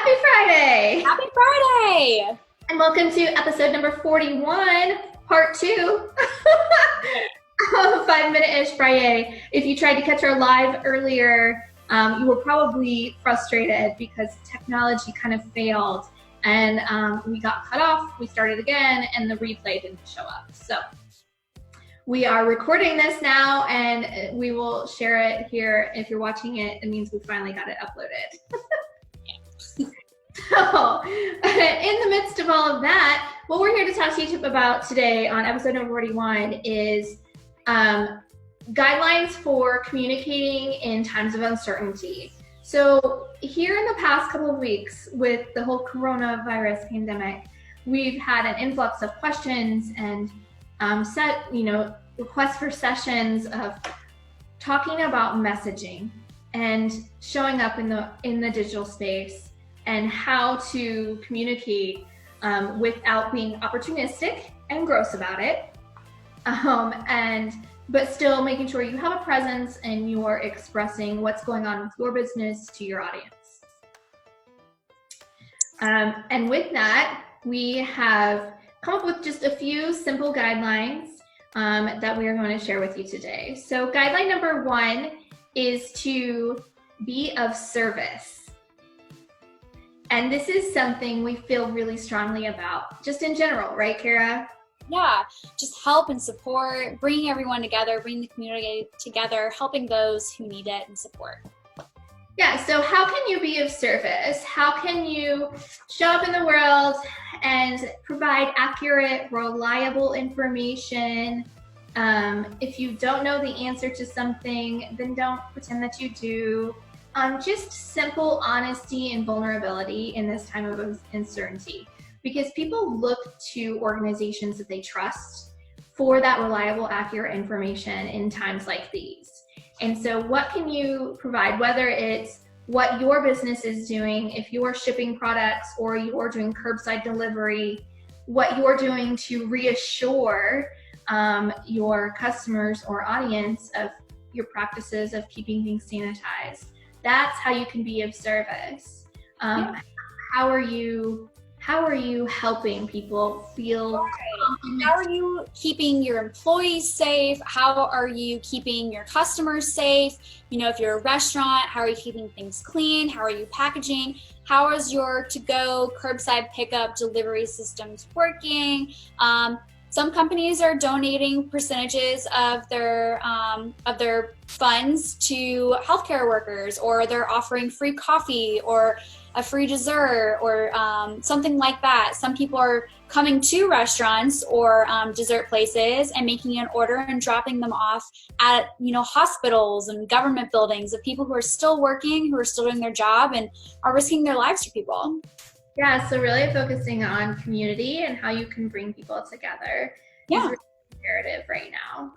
Happy Friday! Happy Friday! And welcome to episode number 41, part 2 of 5-Minute-ish Fri YAY. If you tried to catch our live earlier, you were probably frustrated because technology kind of failed and we got cut off, we started again, and the replay didn't show up. So we are recording this now and we will share it here. If you're watching it, it means we finally got it uploaded. So, in the midst of all of that, what we're here to talk to you about today on episode number 41 is guidelines for communicating in times of uncertainty. So here in the past couple of weeks with the whole coronavirus pandemic, we've had an influx of questions and requests for sessions of talking about messaging and showing up in the digital space and how to communicate without being opportunistic and gross about it, but still making sure you have a presence and you are expressing what's going on with your business to your audience. And with that, we have come up with just a few simple guidelines that we are going to share with you today. So guideline number 1 is to be of service. And this is something we feel really strongly about, just in general, right, Kara? Yeah, just help and support, bringing everyone together, bringing the community together, helping those who need it and support. Yeah, so how can you be of service? How can you show up in the world and provide accurate, reliable information? If you don't know the answer to something, then don't pretend that you do. Just simple honesty and vulnerability in this time of uncertainty, because people look to organizations that they trust for that reliable, accurate information in times like these. And so what can you provide, whether it's what your business is doing, if you're shipping products or you're doing curbside delivery, what you're doing to reassure your customers or audience of your practices of keeping things sanitized. That's how you can be of service. How are you helping people feel confident? How are you keeping your employees safe? How are you keeping your customers safe? You know, if you're a restaurant, how are you keeping things clean? How are you packaging? How is your to-go curbside pickup delivery systems working? Some companies are donating percentages of their funds to healthcare workers, or they're offering free coffee or a free dessert or something like that. Some people are coming to restaurants or dessert places and making an order and dropping them off at hospitals and government buildings of people who are still working, who are still doing their job and are risking their lives for people. Yeah, so really focusing on community and how you can bring people together is really imperative right now.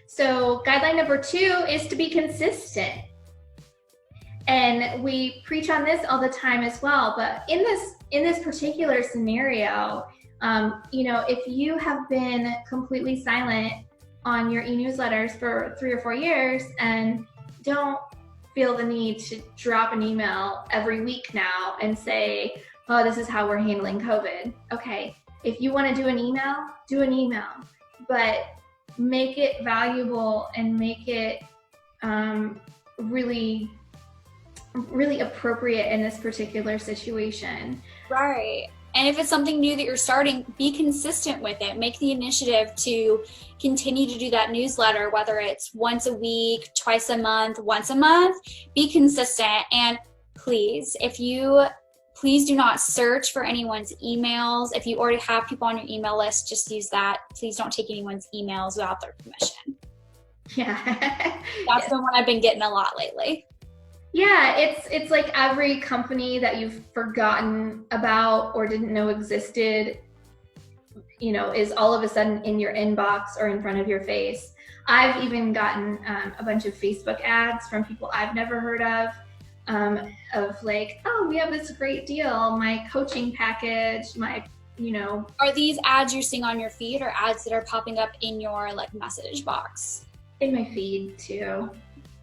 So guideline number 2 is to be consistent. And we preach on this all the time as well, but in this particular scenario, if you have been completely silent on your e-newsletters for 3 or 4 years and don't feel the need to drop an email every week now and say, oh, this is how we're handling COVID. Okay, if you want to do an email, but make it valuable and make it really appropriate in this particular situation. Right. And if it's something new that you're starting, be consistent with it. Make the initiative to continue to do that newsletter, whether it's once a week, twice a month, once a month. Be consistent. And please do not search for anyone's emails. If you already have people on your email list, just use that. Please don't take anyone's emails without their permission. Yeah. That's the one I've been getting a lot lately. Yeah, it's like every company that you've forgotten about or didn't know existed, is all of a sudden in your inbox or in front of your face. I've even gotten a bunch of Facebook ads from people I've never heard of like, oh, we have this great deal, my coaching package, Are these ads you're seeing on your feed or ads that are popping up in your message box? In my feed too.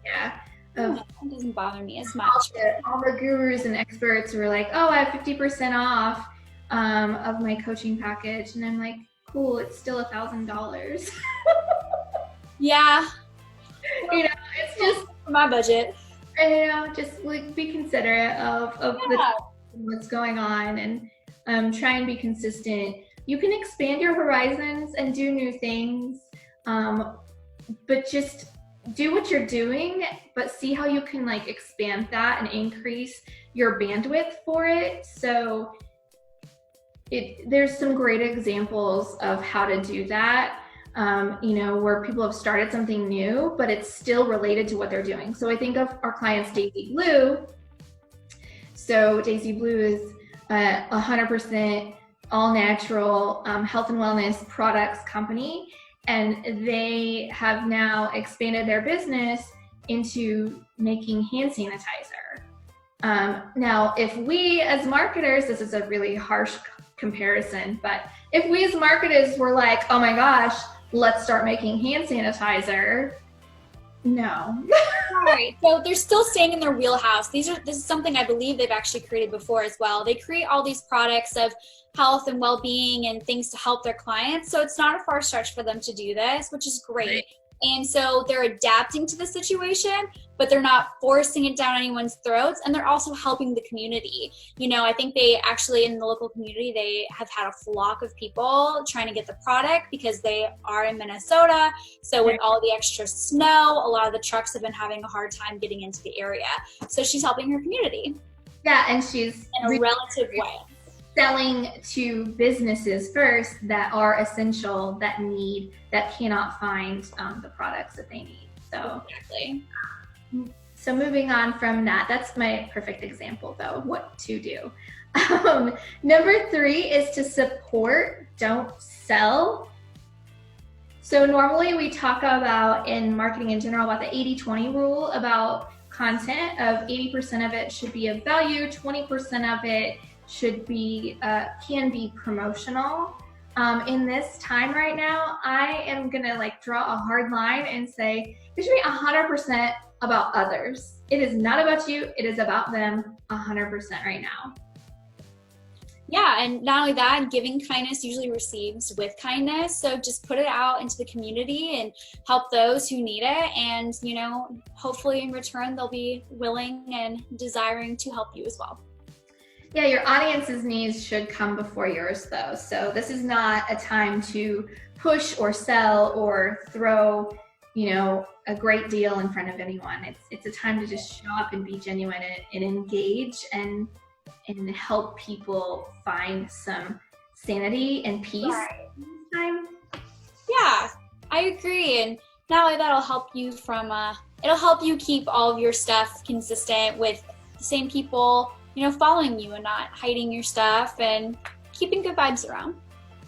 Yeah. of It doesn't bother me as all much. the gurus and experts who are like, oh, I have 50% off of my coaching package. And I'm like, cool, it's still $1,000. Yeah, You know, it's just, for my budget. you know, just like be considerate of Yeah. what's going on, and try and be consistent. You can expand your horizons and do new things, but just do what you're doing, but see how you can like expand that and increase your bandwidth for it. So there's some great examples of how to do that. You know, where people have started something new, but it's still related to what they're doing. So I think of our clients, Daisy Blue. So Daisy Blue is 100% all natural health and wellness products company, and they have now expanded their business into making hand sanitizer. Now, if we as marketers, this is a really harsh comparison, but if we as marketers were like, oh my gosh, let's start making hand sanitizer, no. Right. So they're still staying in their wheelhouse. This is something I believe they've actually created before as well. They create all these products of health and well-being and things to help their clients. So it's not a far stretch for them to do this, which is great. Right. And so they're adapting to the situation, but they're not forcing it down anyone's throats. And they're also helping the community. You know, I think they actually, in the local community, they have had a flock of people trying to get the product because they are in Minnesota. So with all the extra snow, a lot of the trucks have been having a hard time getting into the area. So she's helping her community. Yeah, and she's in a relative way. Selling to businesses first that are essential, that cannot find the products that they need. So exactly. So moving on from that, that's my perfect example though, of what to do. Number 3 is to support, don't sell. So normally we talk about in marketing in general about the 80-20 rule, about content of 80% of it should be of value, 20% of it should be can be promotional. In this time right now, I am gonna like draw a hard line and say it should be 100% about others. It is not about you, it is about them 100% right now. Yeah, and not only that, giving kindness usually receives with kindness. So just put it out into the community and help those who need it. And, you know, hopefully in return, they'll be willing and desiring to help you as well. Yeah, your audience's needs should come before yours though. So this is not a time to push or sell or throw, you know, a great deal in front of anyone. It's a time to just show up and be genuine and engage and help people find some sanity and peace this time. Yeah, I agree. And not only that'll help you it'll help you keep all of your stuff consistent with the same people, you know, following you and not hiding your stuff and keeping good vibes around.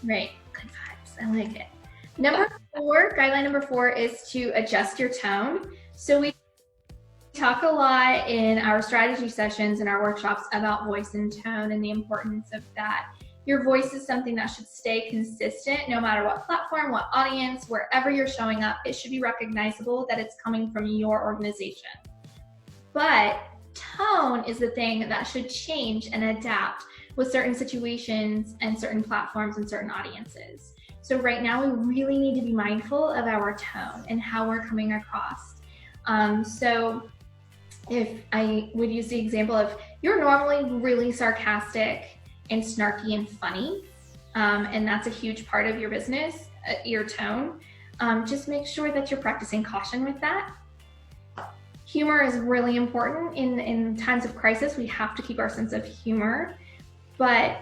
Right, good vibes, I like it. Guideline number 4 is to adjust your tone. So we talk a lot in our strategy sessions and our workshops about voice and tone and the importance of that. Your voice is something that should stay consistent no matter what platform, what audience, wherever you're showing up. It should be recognizable that it's coming from your organization. But tone is the thing that should change and adapt with certain situations and certain platforms and certain audiences. So right now we really need to be mindful of our tone and how we're coming across. So if I would use the example of you're normally really sarcastic and snarky and funny, and that's a huge part of your business, your tone, just make sure that you're practicing caution with that. Humor is really important in times of crisis. We have to keep our sense of humor, but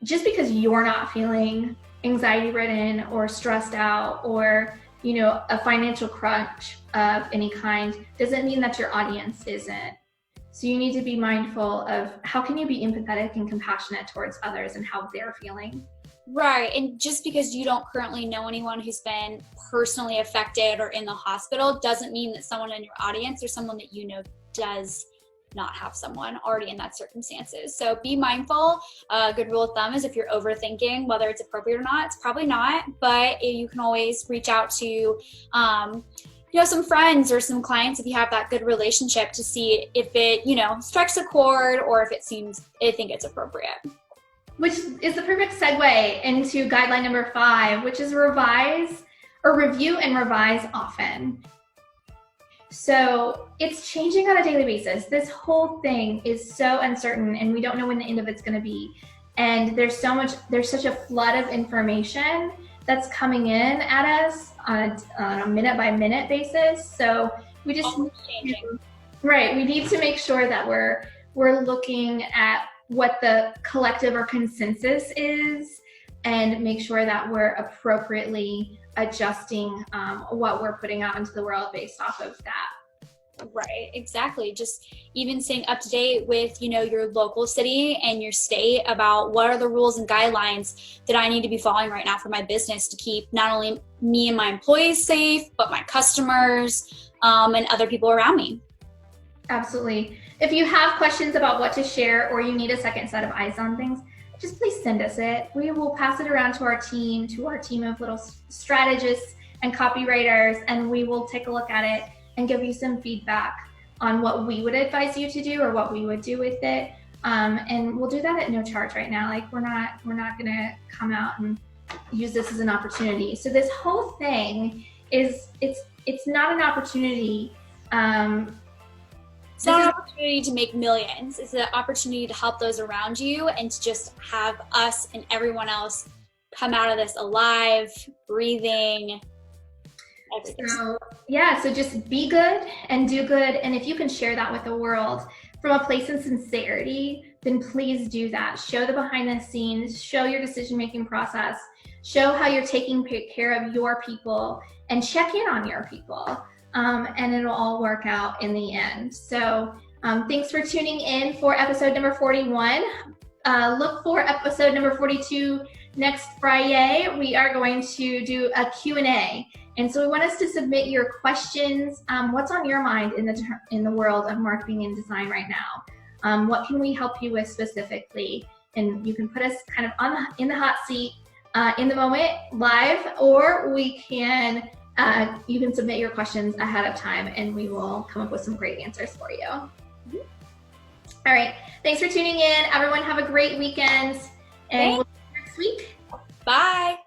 just because you're not feeling anxiety ridden or stressed out or, you know, a financial crunch of any kind doesn't mean that your audience isn't. So you need to be mindful of how can you be empathetic and compassionate towards others and how they're feeling. Right. And just because you don't currently know anyone who's been personally affected or in the hospital doesn't mean that someone in your audience or someone that you know does not have someone already in that circumstances. So be mindful. A good rule of thumb is if you're overthinking whether it's appropriate or not, it's probably not, but you can always reach out to some friends or some clients, if you have that good relationship, to see if it, strikes a chord or if I think it's appropriate. Which is the perfect segue into guideline number 5, which is review and revise often. So it's changing on a daily basis. This whole thing is so uncertain, and we don't know when the end of it's going to be. And there's such a flood of information that's coming in at us on a minute by minute basis. So we just we need to make sure that we're looking at what the collective or consensus is, and make sure that we're appropriately adjusting what we're putting out into the world based off of that. Right, exactly. Just even staying up to date with, your local city and your state about what are the rules and guidelines that I need to be following right now for my business to keep not only me and my employees safe, but my customers and other people around me. Absolutely. If you have questions about what to share, or you need a second set of eyes on things, just please send us it. We will pass it around to our team of little strategists and copywriters, and we will take a look at it and give you some feedback on what we would advise you to do or what we would do with it. And we'll do that at no charge right now. Like, we're not gonna come out and use this as an opportunity. So this whole thing is, it's not an opportunity. It's not an opportunity to make millions. It's an opportunity to help those around you and to just have us and everyone else come out of this alive, breathing. So just be good and do good. And if you can share that with the world from a place of sincerity, then please do that. Show the behind the scenes, show your decision-making process, show how you're taking care of your people, and check in on your people. And it'll all work out in the end. So thanks for tuning in for episode number 41. Look for episode number 42 next Friday. We are going to do a Q&A. And so we want us to submit your questions. What's on your mind in the world of marketing and design right now? What can we help you with specifically? And you can put us kind of in the hot seat in the moment live, or you can submit your questions ahead of time and we will come up with some great answers for you. Mm-hmm. All right. Thanks for tuning in. Everyone have a great weekend, and we'll see you next week. Bye.